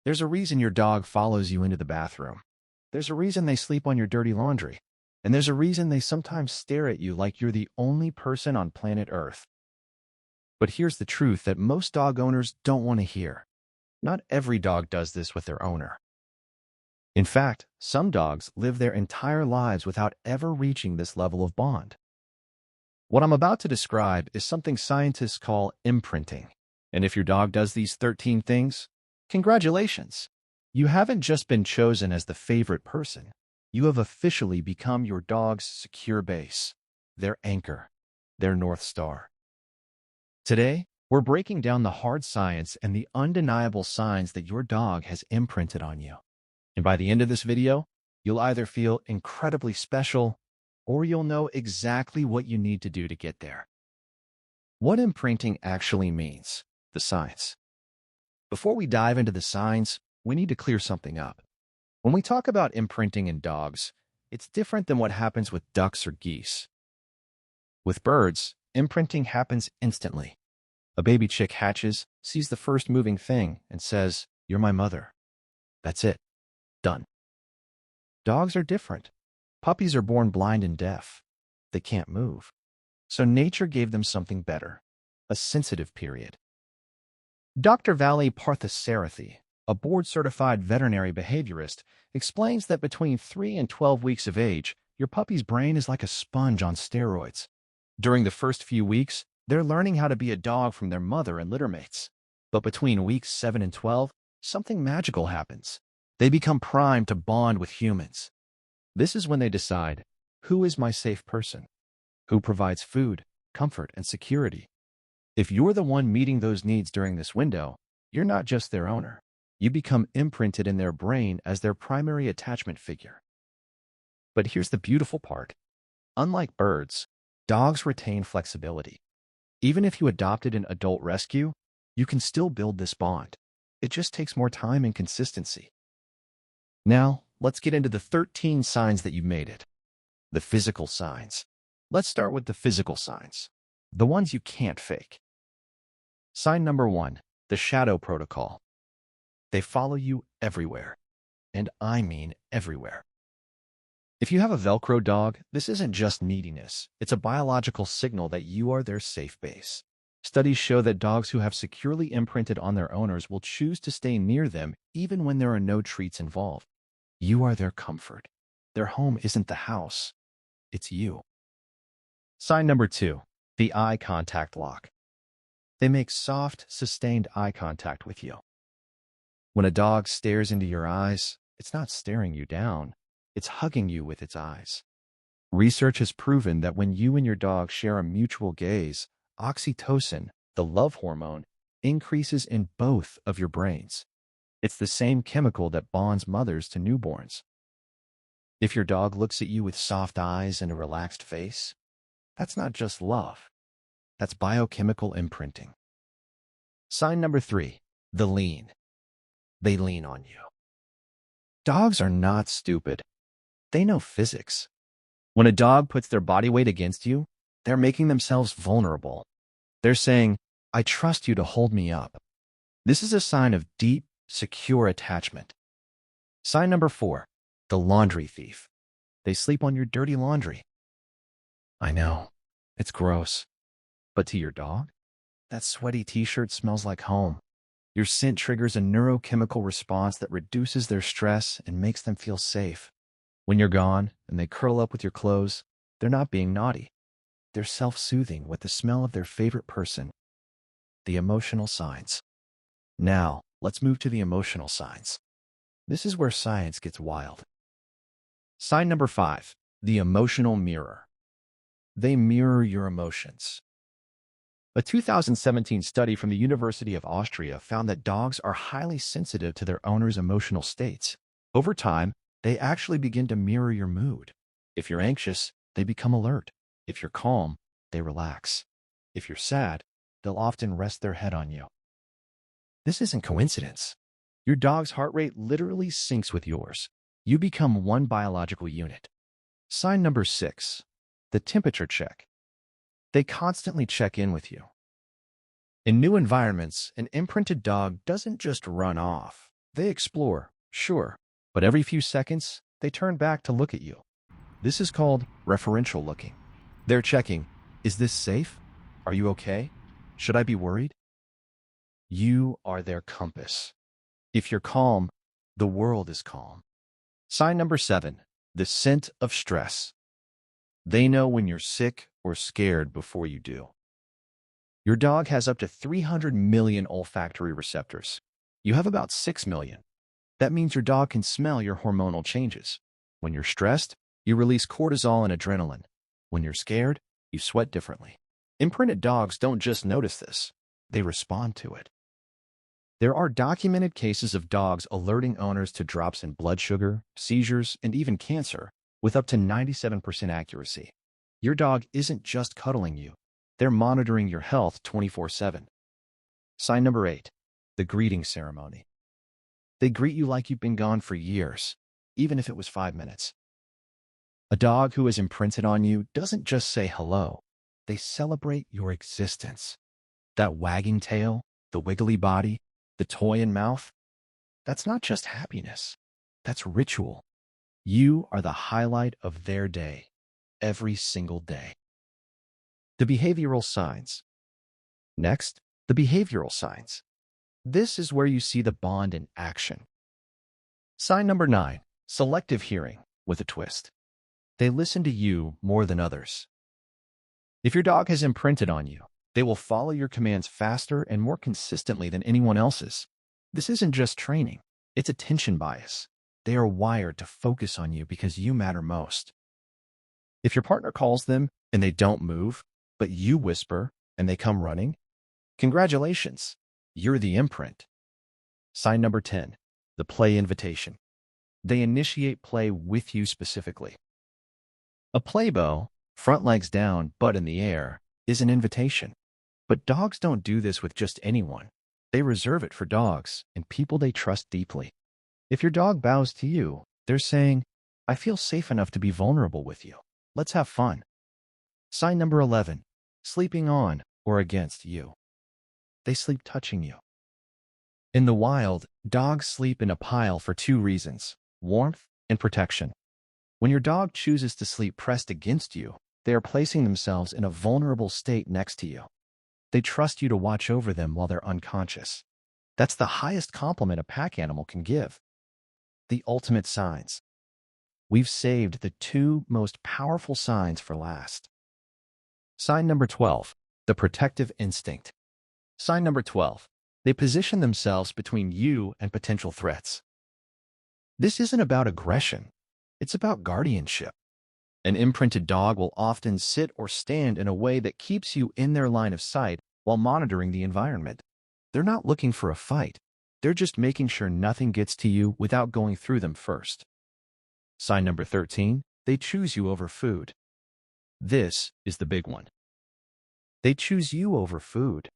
There's a reason your dog follows you into the bathroom. There's a reason they sleep on your dirty laundry. And there's a reason they sometimes stare at you like you're the only person on planet Earth. But here's the truth that most dog owners don't want to hear. Not every dog does this with their owner. In fact, some dogs live their entire lives without ever reaching this level of bond. What I'm about to describe is something scientists call imprinting. And if your dog does these 13 things, congratulations! You haven't just been chosen as the favorite person. You have officially become your dog's secure base, their anchor, their North Star. Today, we're breaking down the hard science and the undeniable signs that your dog has imprinted on you. And by the end of this video, you'll either feel incredibly special or you'll know exactly what you need to do to get there. What imprinting actually means, the science. Before we dive into the signs, we need to clear something up. When we talk about imprinting in dogs, it's different than what happens with ducks or geese. With birds, imprinting happens instantly. A baby chick hatches, sees the first moving thing, and says, "You're my mother." That's it. Done. Dogs are different. Puppies are born blind and deaf. They can't move. So nature gave them something better, a sensitive period. Dr. Vali Parthasarathi, a board-certified veterinary behaviorist, explains that between 3 and 12 weeks of age, your puppy's brain is like a sponge on steroids. During the first few weeks, they're learning how to be a dog from their mother and littermates. But between weeks 7 and 12, something magical happens. They become primed to bond with humans. This is when they decide, who is my safe person? Who provides food, comfort, and security? If you're the one meeting those needs during this window, you're not just their owner. You become imprinted in their brain as their primary attachment figure. But here's the beautiful part. Unlike birds, dogs retain flexibility. Even if you adopted an adult rescue, you can still build this bond. It just takes more time and consistency. Now, let's get into the 13 signs that you made it. The physical signs. Let's start with the physical signs, the ones you can't fake. Sign number 1, the shadow protocol. They follow you everywhere, and I mean everywhere. If you have a Velcro dog, this isn't just neediness. It's a biological signal that you are their safe base. Studies show that dogs who have securely imprinted on their owners will choose to stay near them even when there are no treats involved. You are their comfort. Their home isn't the house. It's you. Sign number 2, the eye contact lock. They make soft, sustained eye contact with you. When a dog stares into your eyes, it's not staring you down. It's hugging you with its eyes. Research has proven that when you and your dog share a mutual gaze, oxytocin, the love hormone, increases in both of your brains. It's the same chemical that bonds mothers to newborns. If your dog looks at you with soft eyes and a relaxed face, that's not just love. That's biochemical imprinting. Sign number 3, the lean. They lean on you. Dogs are not stupid. They know physics. When a dog puts their body weight against you, they're making themselves vulnerable. They're saying, "I trust you to hold me up." This is a sign of deep, secure attachment. Sign number 4, the laundry thief. They sleep on your dirty laundry. I know, it's gross. But to your dog, that sweaty t-shirt smells like home. Your scent triggers a neurochemical response that reduces their stress and makes them feel safe. When you're gone and they curl up with your clothes, they're not being naughty. They're self-soothing with the smell of their favorite person. The emotional signs. Now, let's move to the emotional signs. This is where science gets wild. Sign number 5, the emotional mirror. They mirror your emotions. A 2017 study from the University of Austria found that dogs are highly sensitive to their owners' emotional states. Over time, they actually begin to mirror your mood. If you're anxious, they become alert. If you're calm, they relax. If you're sad, they'll often rest their head on you. This isn't coincidence. Your dog's heart rate literally syncs with yours. You become one biological unit. Sign number 6, the temperature check. They constantly check in with you. In new environments, an imprinted dog doesn't just run off. They explore, sure, but every few seconds, they turn back to look at you. This is called referential looking. They're checking, is this safe? Are you okay? Should I be worried? You are their compass. If you're calm, the world is calm. Sign number 7, the scent of stress. They know when you're sick or scared before you do. Your dog has up to 300 million olfactory receptors. You have about 6 million. That means your dog can smell your hormonal changes. When you're stressed, you release cortisol and adrenaline. When you're scared, you sweat differently. Imprinted dogs don't just notice this, they respond to it. There are documented cases of dogs alerting owners to drops in blood sugar, seizures, and even cancer with up to 97% accuracy. Your dog isn't just cuddling you. They're monitoring your health 24/7. Sign number 8, the greeting ceremony. They greet you like you've been gone for years, even if it was 5 minutes. A dog who is imprinted on you doesn't just say hello. They celebrate your existence. That wagging tail, the wiggly body, the toy in mouth, that's not just happiness. That's ritual. You are the highlight of their day, every single day. The behavioral signs. Next, the behavioral signs. This is where you see the bond in action. Sign number 9, selective hearing with a twist. They listen to you more than others. If your dog has imprinted on you, they will follow your commands faster and more consistently than anyone else's. This isn't just training, it's attention bias. They are wired to focus on you because you matter most. If your partner calls them and they don't move, but you whisper and they come running, congratulations, you're the imprint. Sign number 10, the play invitation. They initiate play with you specifically. A play bow, front legs down, butt in the air, is an invitation. But dogs don't do this with just anyone. They reserve it for dogs and people they trust deeply. If your dog bows to you, they're saying, I feel safe enough to be vulnerable with you. Let's have fun. Sign number 11, sleeping on or against you. They sleep touching you. In the wild, dogs sleep in a pile for 2 reasons, warmth and protection. When your dog chooses to sleep pressed against you, they are placing themselves in a vulnerable state next to you. They trust you to watch over them while they're unconscious. That's the highest compliment a pack animal can give. The ultimate signs. We've saved the 2 most powerful signs for last. Sign number 12, the protective instinct. Sign number 12, they position themselves between you and potential threats. This isn't about aggression. It's about guardianship. An imprinted dog will often sit or stand in a way that keeps you in their line of sight while monitoring the environment. They're not looking for a fight. They're just making sure nothing gets to you without going through them first. Sign number 13, they choose you over food. This is the big one. They choose you over food.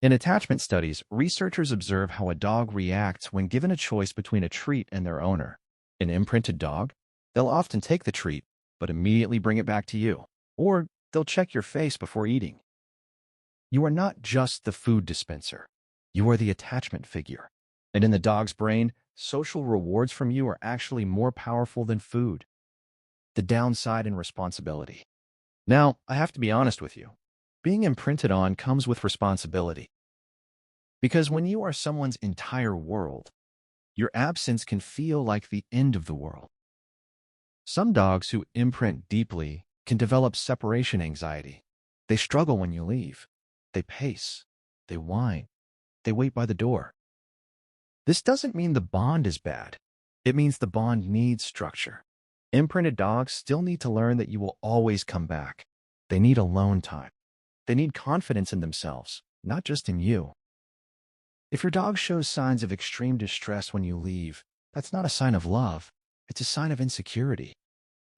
In attachment studies, researchers observe how a dog reacts when given a choice between a treat and their owner. An imprinted dog, they'll often take the treat, but immediately bring it back to you. Or they'll check your face before eating. You are not just the food dispenser. You are the attachment figure. And in the dog's brain, social rewards from you are actually more powerful than food. The downside and responsibility. Now, I have to be honest with you. Being imprinted on comes with responsibility. Because when you are someone's entire world, your absence can feel like the end of the world. Some dogs who imprint deeply can develop separation anxiety. They struggle when you leave. They pace. They whine. They wait by the door. This doesn't mean the bond is bad. It means the bond needs structure. Imprinted dogs still need to learn that you will always come back. They need alone time. They need confidence in themselves, not just in you. If your dog shows signs of extreme distress when you leave, that's not a sign of love. It's a sign of insecurity.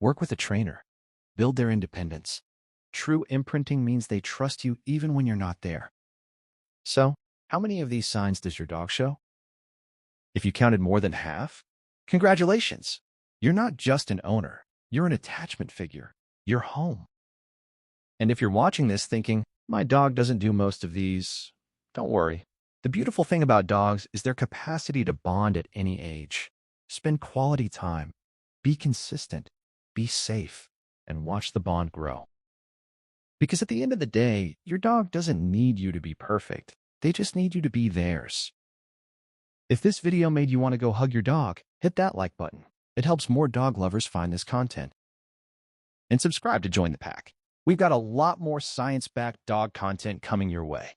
Work with a trainer. Build their independence. True imprinting means they trust you even when you're not there. So, how many of these signs does your dog show? If you counted more than half, congratulations. You're not just an owner. You're an attachment figure. You're home. And if you're watching this thinking, my dog doesn't do most of these, don't worry. The beautiful thing about dogs is their capacity to bond at any age. Spend quality time, be consistent, be safe, and watch the bond grow. Because at the end of the day, your dog doesn't need you to be perfect. They just need you to be theirs. If this video made you want to go hug your dog, hit that like button. It helps more dog lovers find this content. And subscribe to join the pack. We've got a lot more science-backed dog content coming your way.